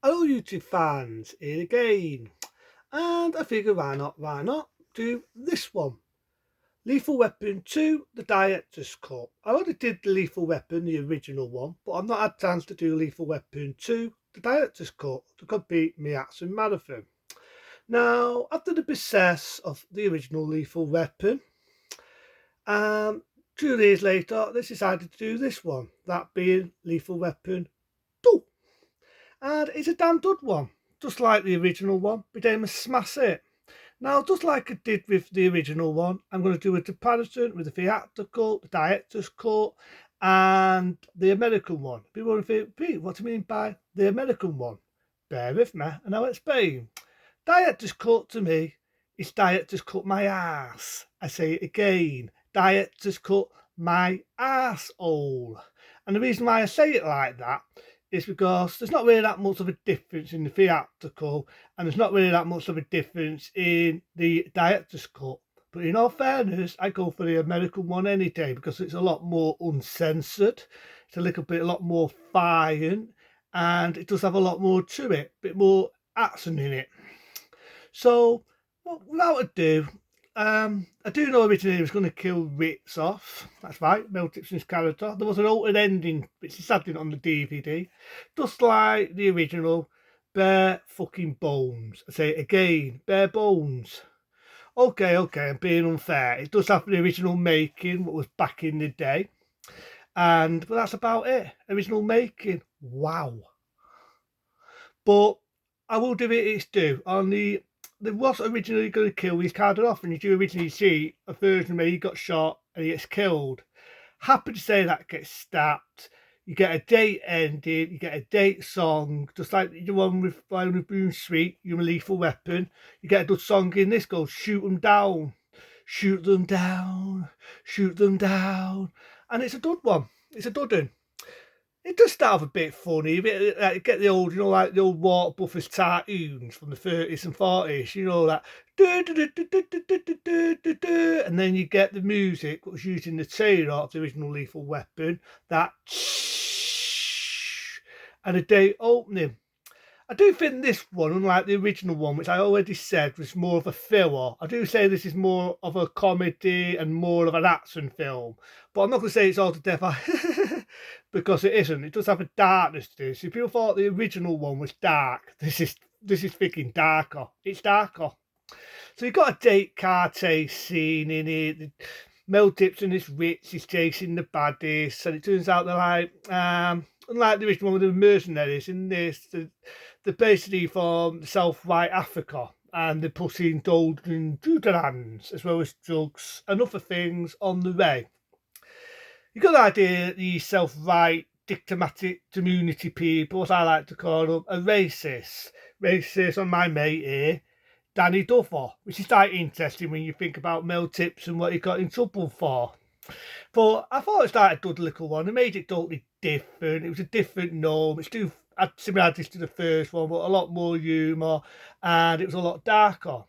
Hello YouTube fans, here again. And I figured why not do this one. Lethal Weapon 2, the Director's Cut. I already did the Lethal Weapon, the original one, but I've not had chance to do Lethal Weapon 2, the Director's Cut, to complete my action marathon. Now, after the success of the original Lethal Weapon, 2 days later, they decided to do this one, that being Lethal Weapon 2. And it's a damn good one, just like the original one, but I'm a smash it. Now, just like I did with the original one, I'm going to do a comparison with the theatrical, the director's cut, and the American one. People want to think, Pete, what do you mean by the American one? Bear with me, and I'll explain. Director's cut to me is director's cut my ass. I say it again, director's cut my asshole. And the reason why I say it like that is because there's not really that much of a difference in the theatrical, and there's not really that much of a difference in the director's cut. But in all fairness, I go for the American one any day because it's a lot more uncensored. It's a lot more violent, and it does have a lot more to it, a bit more action in it. So, without ado, I do know originally he was going to kill Ritz off. That's right, Mel Gibson's character. There was an altered ending, which is sadly not on the DVD. Just like the original, bare fucking bones. I say it again, bare bones. Okay, I'm being unfair. It does have the original making, what was back in the day. But that's about it. Original making. Wow. But I will give it its due. They was originally going to kill his character off, and you do originally see a version where he got shot and he gets killed. Happy to say that gets stabbed. You get a date ending, you get a date song, just like the one with Violin Boom Sweet, You're a Lethal Weapon. You get a good song in this, goes shoot them down, shoot them down, shoot them down. And it's a good one. It's a good one. It does start off a bit funny. Get the old, like the old Water Buffers cartoons from the 30s and 40s, that. And then you get the music that was used in the trailer of the original Lethal Weapon, that and a day opening. I do think this one, unlike the original one, which I already said was more of a filler, I do say this is more of a comedy and more of an action film. But I'm not going to say it's altogether because it isn't. It does have a darkness to this. If people thought the original one was dark, this is freaking darker. It's darker. So you've got a date car chase scene in it. Mel Gibson is rich, he's chasing the baddies, and it turns out they're like, unlike the original one with the mercenaries, in this, they're basically from South White Africa, and they're putting gold in Deuterans, as well as drugs and other things on the way. You've got the idea that these self-right diplomatic community people, as I like to call them, are racist. Racist on my mate here, Danny Duffer, which is quite interesting when you think about Mel Gibson and what he got in trouble for. But I thought it started a good little one. It made it totally different. It was a different norm. It still had similarities to the first one, but a lot more humour, and it was a lot darker.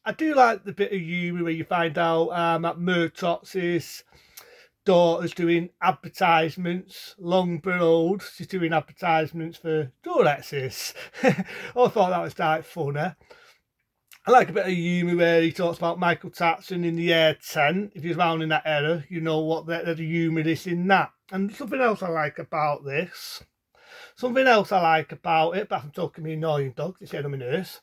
I do like the bit of humour where you find out that Murtaugh's daughter's doing advertisements, long but old. She's doing advertisements for Durexes. I thought that was quite funny. I like a bit of humour where he talks about Michael Jackson in the Air 10. If you're around in that era, you know what the humour is in that. And something else I like about this, but I'm talking to me annoying dog, it's getting on my nerves.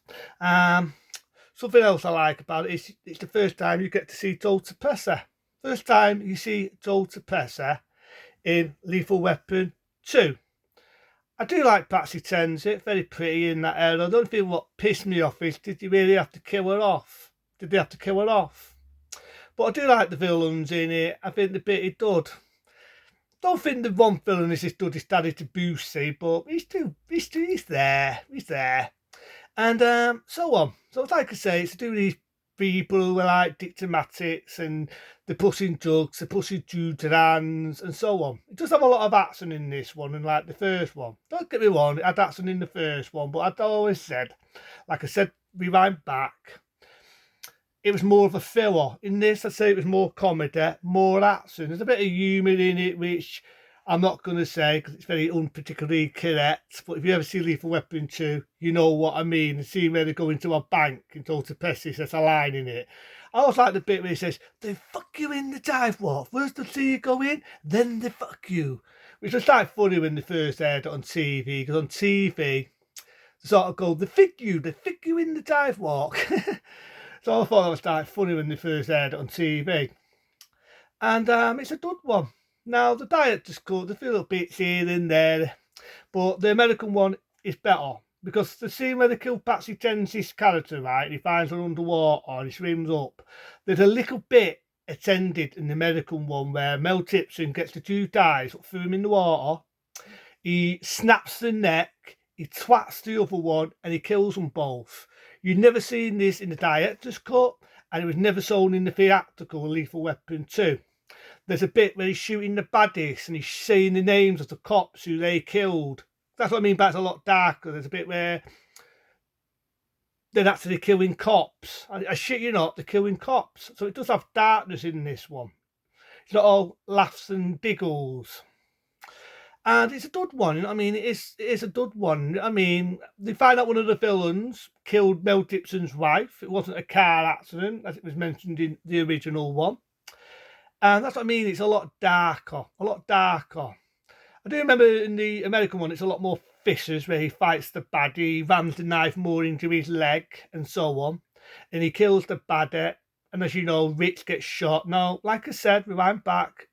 Something else I like about it is it's the first time you get to see Joe Pesci. First time you see Joe Pesci in Lethal Weapon 2. I do like Patsy Kensit, very pretty in that era. I don't think what pissed me off is, did you really have to kill her off? Did they have to kill her off? But I do like the villains in it. I think the bit he did. Don't think the one villain is as good as Daddy Tabusi, but he's there. He's there. And so on. So like I say, it's to do with these people who are like diplomatic and they're pushing drugs, they're pushing Deuterans and so on. It does have a lot of action in this one, and like the first one. Don't get me wrong, it had action in the first one, but I'd always said, like I said, rewind back, it was more of a filler. In this, I'd say it was more comedy, more action. There's a bit of humour in it, which I'm not going to say because it's very unparticularly correct, but if you ever see Lethal Weapon 2, you know what I mean. The scene where they go into a bank and Walter Pesci says a line in it. I always like the bit where he says, they fuck you in the dive bar. First they see you go in, then they fuck you. Which was like funny when they first aired it on TV, because on TV, they sort of go, they fick you in the dive walk. So I thought that was like funny when they first aired it on TV. And it's a good one. Now, the director's cut, there's a little bits here and there, but the American one is better because the scene where they kill Patsy Tense's character, right, he finds her underwater and he swims up. There's a little bit attended in the American one where Mel Gibson gets the two guys, threw him in the water, he snaps the neck, he twats the other one, and he kills them both. You've never seen this in the director's cut, and it was never shown in the theatrical Lethal Weapon 2. There's a bit where he's shooting the baddies and he's saying the names of the cops who they killed. That's what I mean by it's a lot darker. There's a bit where they're actually killing cops. I shit you not, they're killing cops. So it does have darkness in this one. It's not all laughs and giggles. And it's a good one, you know what I mean? It is a good one. I mean, they find out one of the villains killed Mel Gibson's wife. It wasn't a car accident, as it was mentioned in the original one. And that's what I mean, it's a lot darker, a lot darker. I do remember in the American one, it's a lot more fissures where he fights the baddie, he rams the knife more into his leg and so on. And he kills the baddie. And as you know, Rich gets shot. Now, like I said, rewind back,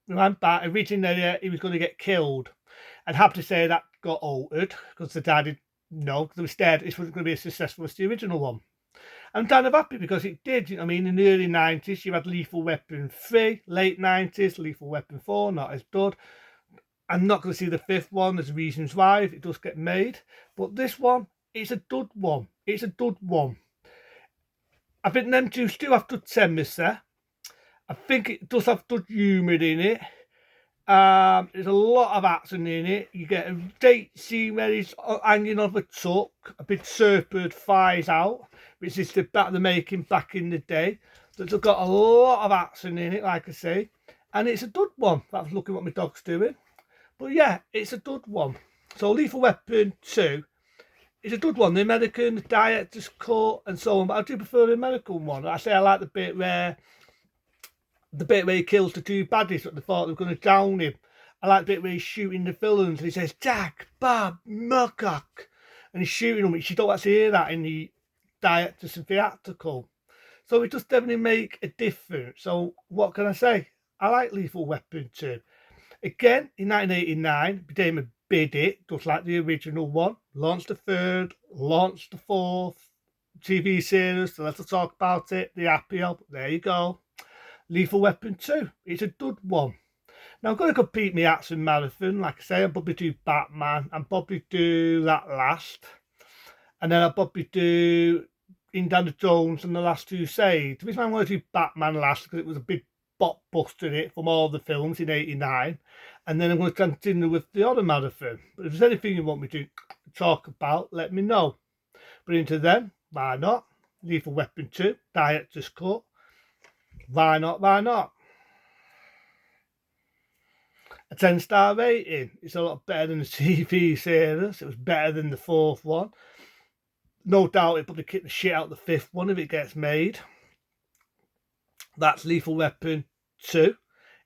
originally he was going to get killed. I'd have to say that got altered because the dad did no, because they were scared this wasn't going to be as successful as the original one. I'm kind of happy because it did. You know, I mean, in the early 90s, you had Lethal Weapon 3, late 90s, Lethal Weapon 4, not as good. I'm not going to see the fifth one. There's reasons why if it does get made. But this one, it's a good one. It's a good one. I think them two still have good chemistry. I think it does have good humour in it. There's a lot of action in it. You get a date scene where he's hanging off a truck, a big surfboard flies out, which is the bat they're making back in the day. So it's got a lot of action in it, like I say, and it's a good one. That's looking what my dog's doing. But yeah, it's a good one. So Lethal Weapon 2 is a good one. The American, the director's cut and so on, but I do prefer the American one. I say I like the bit where he kills the two baddies that they thought they were going to drown him. I like the bit where he's shooting the villains and he says, Jack, Bob, Murcock. And he's shooting them, which you don't actually hear that in the director's and theatrical. So it does definitely make a difference. So what can I say? I like Lethal Weapon 2. Again, in 1989, became a big hit, just like the original one. Launched the third, launched the fourth TV series. So let's talk about it. The Happy Hour. There you go. Lethal Weapon 2. It's a good one. Now I'm going to compete my action marathon. Like I say, I'll probably do Batman. I'll probably do that last. And then I'll probably do Indiana Jones and the Last Crusade. The reason I'm going to do Batman last because it was a big blockbuster in it from all the films in '89. And then I'm going to continue with the other marathon. But if there's anything you want me to talk about, let me know. But into them, why not? Lethal Weapon 2, director's cut. Why not? Why not? A 10-star rating. It's a lot better than the TV series. It was better than the fourth one. No doubt it probably kick the shit out of the fifth one if it gets made. That's Lethal Weapon 2.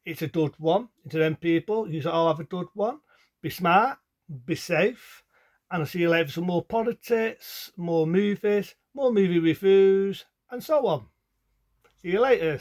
It's a good one. To them people, you should all have a good one. Be smart, be safe, and I'll see you later for some more politics, more movies, more movie reviews, and so on. See you later.